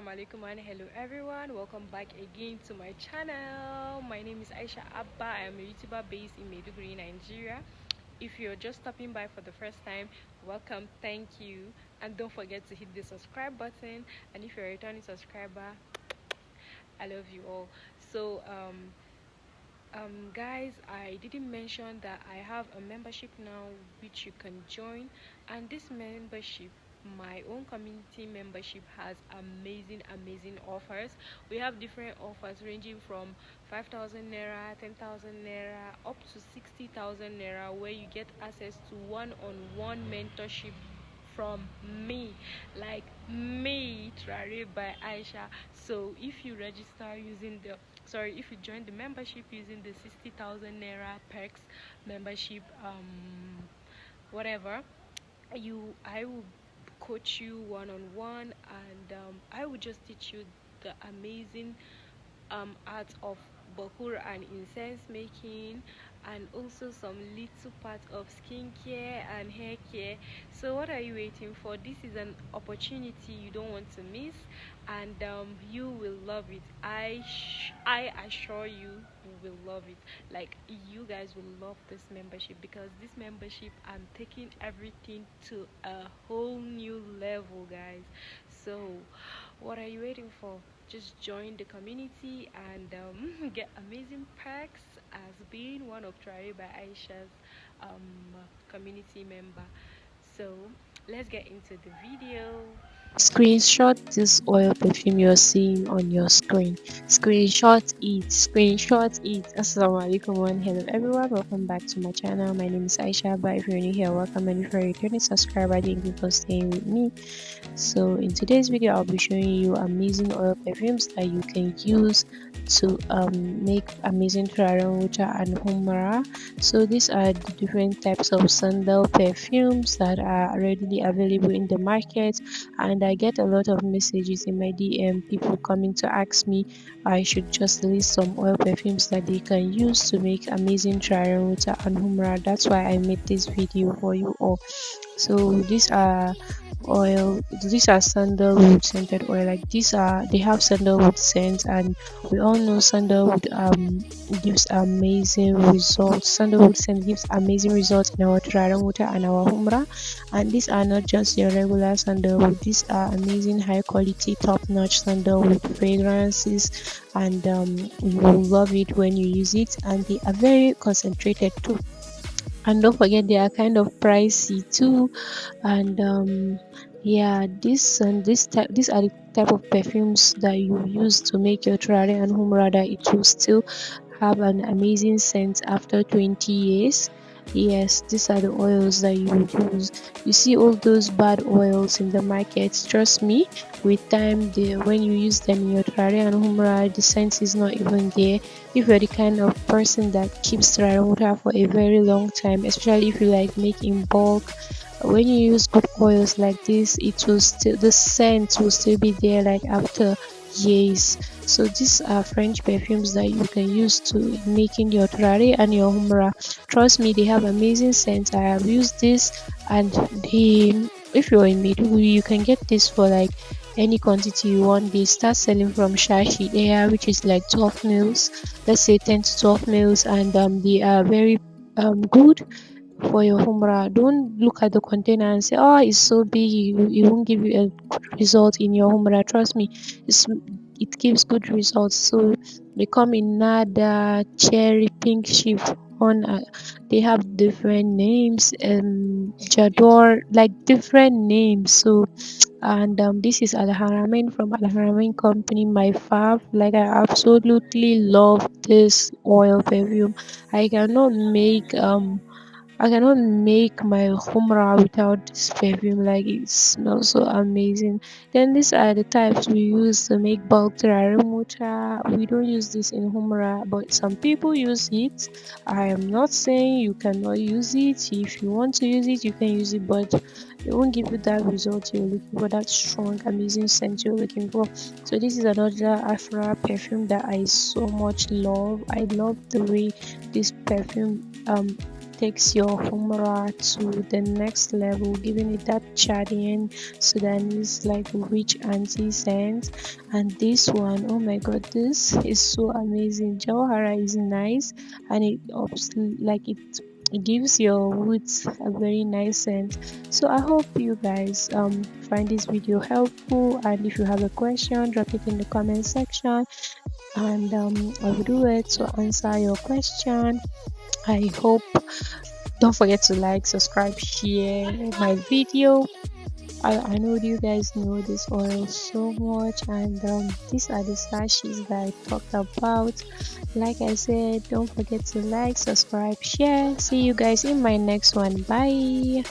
Assalamu alaikum and hello everyone. Welcome back again to my channel. My name is Aisha Abba. I am a YouTuber based in Maiduguri, Nigeria. If you're just stopping by for the first time, welcome, thank you. And don't forget to hit the subscribe button. And if you're a returning subscriber, I love you all. Guys, I didn't mention that I have a membership now which you can join, and this membership, my own community membership, has amazing offers. We have different offers ranging from 5,000 naira, 10,000 naira, up to 60,000 naira, where you get access to one-on-one mentorship from me, like me, Turare by Aisha. So if you register using the if you join the membership using the 60,000 naira perks membership, whatever, I will coach you one on one, and I will just teach you the amazing art of bakur and incense making, and also some little part of skincare and hair care. So what are you waiting for? This is an opportunity you don't want to miss, and you will love it. I assure you, you will love it. Like, you guys will love this membership, because this membership, I'm taking everything to a whole new level, guys. So what are you waiting for? Just join the community and get amazing perks as being one of Turarenwuta by Aisha's community member. So let's get into the video. Screenshot this oil perfume you're seeing on your screen. Screenshot it. Screenshot it. Assalamu alaikum and hello everyone. Welcome back to my channel. My name is Aisha. But if you're new here, welcome, and if you're a returning subscriber, thank you for staying with me. So in today's video, I'll be showing you amazing oil perfumes that you can use to make amazing Turarenwuta and Humra. So these are the different types of sandal perfumes that are readily available in the market, and I get a lot of messages in my DM, people coming to ask me I should just list some oil perfumes that they can use to make amazing Turarenwuta and Humra. That's why I made this video for you all. So these are sandalwood scented oil. Like, they have sandalwood scent, and we all know sandalwood gives amazing results. Sandalwood scent gives amazing results in our Turarenwuta and our Humra. And these are not just your regular sandalwood, these are amazing high quality top notch sandalwood fragrances, and you will love it when you use it, and they are very concentrated too. And don't forget, they are kind of pricey too. And yeah, these are the type of perfumes that you use to make your Turare and Humra, that it will still have an amazing scent after 20 years. Yes, these are the oils that you use. You see all those bad oils in the market, trust me, with time, when you use them in your Turare and Humra, the scent is not even there. If you're the kind of person that keeps Turarenwuta for a very long time, especially if you like make in bulk, when you use good oils like this, it will still the scent will still be there like after years. So these are French perfumes that you can use to making your Turare and your Humra. Trust me, they have amazing scents. I have used this, and if you're in Maiduguri, you can get this for like any quantity you want. They start selling from shashi there, which is like 12 mils, let's say 10 to 12 mils, and they are very good for your Humra. Don't look at the container and say, oh, it's so big, it won't give you a good result in your Humra. Trust me, it's, it gives good results. So they come in nada, cherry, pink, chiffon. They have different names, Jador, like different names. So, and this is Al Haramain from Al Haramain Company, my fav. Like, I absolutely love this oil perfume. I cannot make I cannot make my humra without this perfume. Like, it smells so amazing. Then these are the types we use to make bulk Turarenwuta. We don't use this in humra, but some people use it. I am not saying you cannot use it. If you want to use it, you can use it, but it won't give you that result you're looking for, that strong, amazing scent you're looking for. So this is another Afra perfume that I so much love. I love the way this perfume takes your Humra to the next level, giving it that Chadian Sudanese like rich anti scent. And this one, oh my god, this is so amazing. Jawhara is nice, and it gives your woods a very nice scent. So I hope you guys find this video helpful, and if you have a question, drop it in the comment section, and I will do it to answer your question. I hope. Don't forget to like, subscribe, share my video. I know you guys know this oil so much, and these are the sachets that I talked about. Like I said, don't forget to like, subscribe, share. See you guys in my next one. Bye.